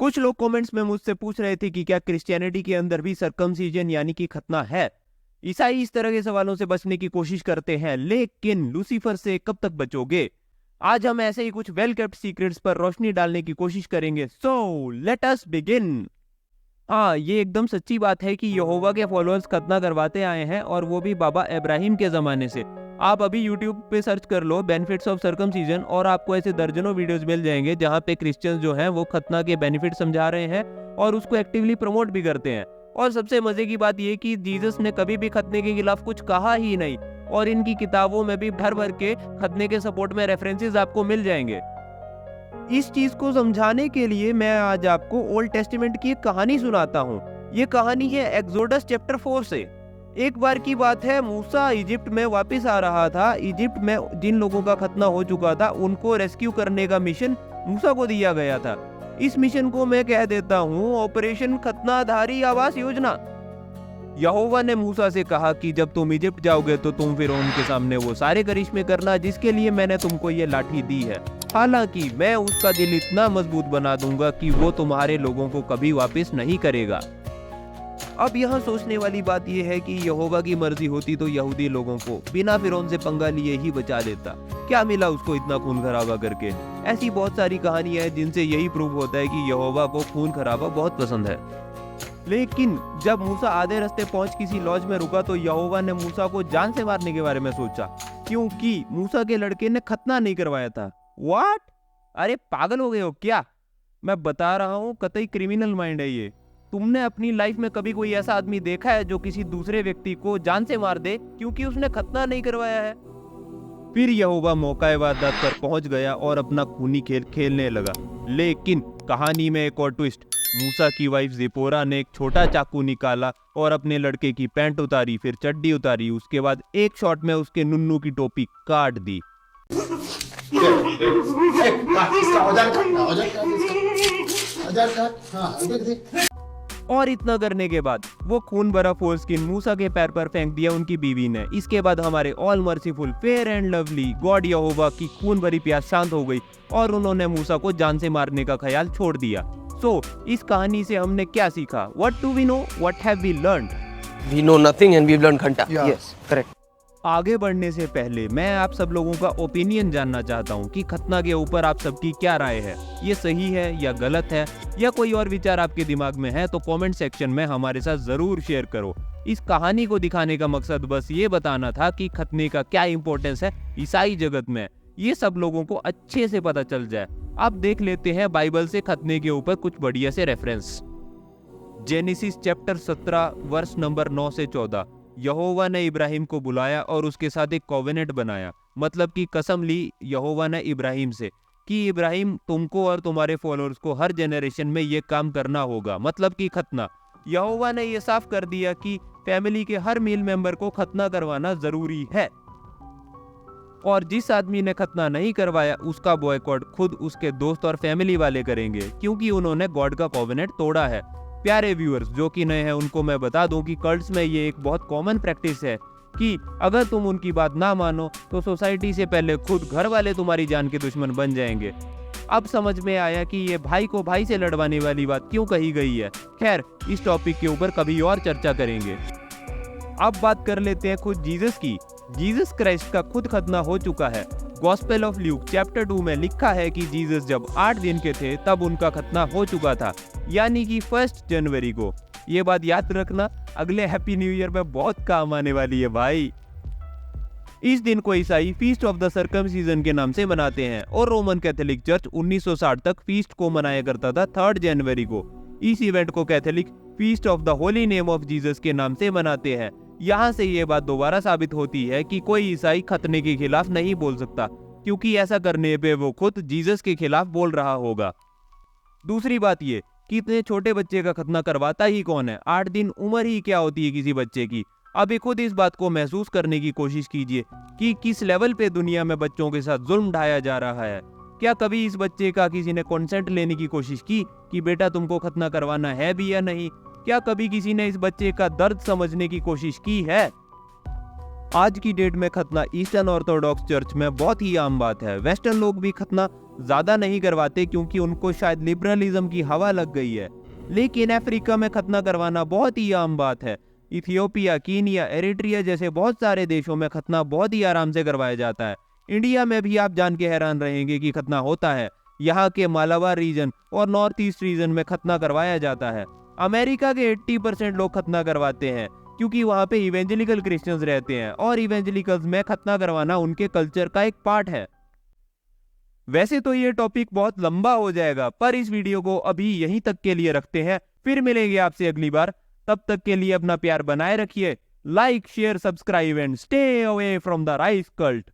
कुछ लोग कमेंट्स में मुझसे पूछ रहे थे कि क्या क्रिश्चियनिटी के अंदर भी सर्कमसीजन यानी कि खतना है। ईसाई इस तरह के सवालों से बचने की कोशिश करते हैं, लेकिन लूसीफर से कब तक बचोगे? आज हम ऐसे ही कुछ वेल केप्ट सीक्रेट्स पर रोशनी डालने की कोशिश करेंगे। So let us begin. हाँ, ये एकदम सच्ची बात है कि यहोवा के फॉलोअर्स खतना करवाते आए हैं, और वो भी बाबा इब्राहिम के जमाने से। आप अभी यूट्यूब पे सर्च कर लो बेनिफिट्स ऑफ सर्कमसीजन, और आपको ऐसे दर्जनों वीडियोस मिल जाएंगे जहाँ पे क्रिश्चियंस जो हैं वो खतना के बेनिफिट समझा रहे हैं और उसको एक्टिवली प्रमोट भी करते हैं। और सबसे मजे की बात ये कि जीसस ने कभी भी खतने के खिलाफ कुछ कहा ही नहीं, और इनकी किताबों में भी भर भर के खतने के सपोर्ट में रेफरेंसेस आपको मिल जाएंगे। इस चीज को समझाने के लिए मैं आज आपको ओल्ड टेस्टामेंट की एक कहानी सुनाता हूँ। ये कहानी है एक्सोडस चैप्टर 4 से। एक बार की बात है, मूसा इजिप्ट में वापस आ रहा था। इजिप्ट में जिन लोगों का खतना हो चुका था उनको रेस्क्यू करने का मिशन मूसा को दिया गया था। इस मिशन को मैं कह देता हूँ ऑपरेशन खतनाधारी आवास योजना। यहोवा ने मूसा से कहा कि जब तुम इजिप्ट जाओगे तो तुम फिरौन के सामने वो सारे करिश्मे करना जिसके लिए मैंने तुमको ये लाठी दी है। हालांकि मैं उसका दिल इतना मजबूत बना दूंगा कि वो तुम्हारे लोगों को कभी वापस नहीं करेगा। अब यहाँ सोचने वाली बात यह है कि यहोवा की मर्जी होती तो यहूदी लोगों को बिना फिरौन से पंगा लिए ही बचा लेता। क्या मिला उसको इतना खून खराबा करके? ऐसी बहुत सारी कहानियां हैं जिनसे यही प्रूव होता है कि यहोवा को खून खराबा बहुत पसंद है। लेकिन जब मूसा आधे रास्ते पहुंच किसी लॉज में रुका तो यहोवा ने मूसा को जान से मारने के बारे में सोचा, क्योंकि मूसा के लड़के ने खतना नहीं करवाया था। व्हाट? अरे पागल हो गए हो क्या? मैं बता रहा हूँ, कतई क्रिमिनल माइंड है ये। तुमने अपनी लाइफ में कभी कोई ऐसा आदमी देखा है जो किसी दूसरे व्यक्ति को जान से मार दे क्योंकि उसने खतना नहीं करवाया है? फिर यहोवा मौका वारदात पर पहुंच गया और अपना खूनी खेल खेलने लगा। लेकिन कहानी में एक और ट्विस्ट। मूसा की वाइफ जिपोरा ने एक छोटा चाकू निकाला और अपने लड़के की पैंट उतारी, फिर चड्डी उतारी। उसके बाद एक शॉट में उसके नुन्नू की टोपी काट दी। और इतना करने के बाद वो खून भरा फोर्स्किन मूसा के पैर पर फेंक दिया उनकी बीवी ने। इसके बाद हमारे all merciful fair and lovely god Jehovah की खून भरी प्यास शांत हो गई और उन्होंने मूसा को जान से मारने का ख्याल छोड़ दिया। सो इस कहानी से हमने क्या सीखा? What do we know? What have we learned? We know nothing and we've learned घंटा। Yes, correct। आगे बढ़ने से पहले मैं आप सब लोगों का ओपिनियन जानना चाहता हूँ कि खतना के ऊपर आप सबकी क्या राय है। ये सही है या गलत है, या कोई और विचार आपके दिमाग में है तो कमेंट सेक्शन में हमारे साथ जरूर शेयर करो। इस कहानी को दिखाने का मकसद बस ये बताना था कि खतने का क्या इंपॉर्टेंस है ईसाई जगत में, ये सब लोगों को अच्छे से पता चल जाए। अब देख लेते हैं बाइबल से खतने के ऊपर कुछ बढ़िया से reference. Genesis chapter 17 verse number 9 से 14। यहोवा ने इब्राहिम को बुलाया और उसके साथ एक कोवेनेंट बनाया, मतलब कि कसम ली यहोवा ने इब्राहिम से कि इब्राहिम तुमको और तुम्हारे फॉलोअर्स को हर जनरेशन में ये काम करना होगा, मतलब कि खतना। यहोवा ने ये साफ कर दिया कि फैमिली के हर मेल मेंबर को खतना करवाना जरूरी है, और जिस आदमी ने खतना नहीं करवाया उसका बॉयकॉट खुद उसके दोस्त और फैमिली वाले करेंगे, क्योंकि उन्होंने गॉड का कोवेनेंट तोड़ा है। प्यारे व्यूअर्स जो कि नए हैं उनको मैं बता दूं कि कल्ट्स में ये एक बहुत कॉमन प्रैक्टिस है कि अगर तुम उनकी बात ना मानो तो सोसाइटी से पहले खुद घर वाले तुम्हारी जान के दुश्मन बन जाएंगे। अब समझ में आया कि ये भाई को भाई से लड़वाने वाली बात क्यों कही गई है। खैर, इस टॉपिक के ऊपर कभी और चर्चा करेंगे। अब बात कर लेते हैं खुद जीसस की। जीसस क्राइस्ट का खुद खतना हो चुका है। गॉस्पेल ऑफ ल्यूक चैप्टर 2 में लिखा है कि जीसस जब 8 दिन के थे तब उनका खतना हो चुका था, यानी कि 1 जनवरी को। ये बात याद रखना, अगले हैप्पी न्यू ईयर में बहुत काम आने वाली है भाई। इस दिन को ईसाई फीस्ट ऑफ द सर्कमसीजन के नाम से मनाते हैं, और रोमन कैथोलिक चर्च 1960 तक फीस्ट को मनाया करता था 3 जनवरी को। इस इवेंट को Catholic feast of the holy name of Jesus के नाम से मनाते हैं। यहाँ से ये बात दोबारा साबित होती है कि कोई ईसाई खतने के खिलाफ नहीं बोल सकता, क्योंकि ऐसा करने पे वो खुद जीसस के खिलाफ बोल रहा होगा। दूसरी बात ये कि इतने छोटे बच्चे का खतना करवाता ही कौन है? 8 दिन उम्र ही क्या होती है किसी बच्चे की? अभी खुद इस बात को महसूस करने की कोशिश कीजिए कि किस लेवल पे दुनिया में बच्चों के साथ जुल्म ढाया जा रहा है। क्या कभी इस बच्चे का किसी ने कंसेंट लेने की कोशिश की कि बेटा तुमको खतना करवाना है भी या नहीं? क्या कभी किसी ने इस बच्चे का दर्द समझने की कोशिश की है? आज की डेट में खतना ईस्टर्न ऑर्थोडॉक्स चर्च में बहुत ही आम बात है। वेस्टर्न लोग भी खतना ज्यादा नहीं करवाते क्योंकि उनको शायद लिबरलिज्म की हवा लग गई है। लेकिन अफ्रीका में खतना करवाना बहुत ही आम बात है। इथियोपिया, कीनिया, एरिट्रिया जैसे बहुत सारे देशों में खतना बहुत ही आराम से करवाया जाता है। इंडिया में भी आप जान के हैरान रहेंगे कि खतना होता है। यहाँ के मालाबार रीजन और नॉर्थ ईस्ट रीजन में खतना करवाया जाता है। अमेरिका के 80% लोग खतना करवाते हैं क्योंकि वहाँ पे इवेंजेलिकल क्रिश्चियंस रहते हैं और इवेंजेलिकल्स में खतना करवाना उनके कल्चर का एक पार्ट है। वैसे तो ये टॉपिक बहुत लंबा हो जाएगा, पर इस वीडियो को अभी यहीं तक के लिए रखते हैं। फिर मिलेंगे आपसे अगली बार। तब तक के लिए अपना प्यार बनाए रखिए। Like, share, subscribe and stay away from the rice cult.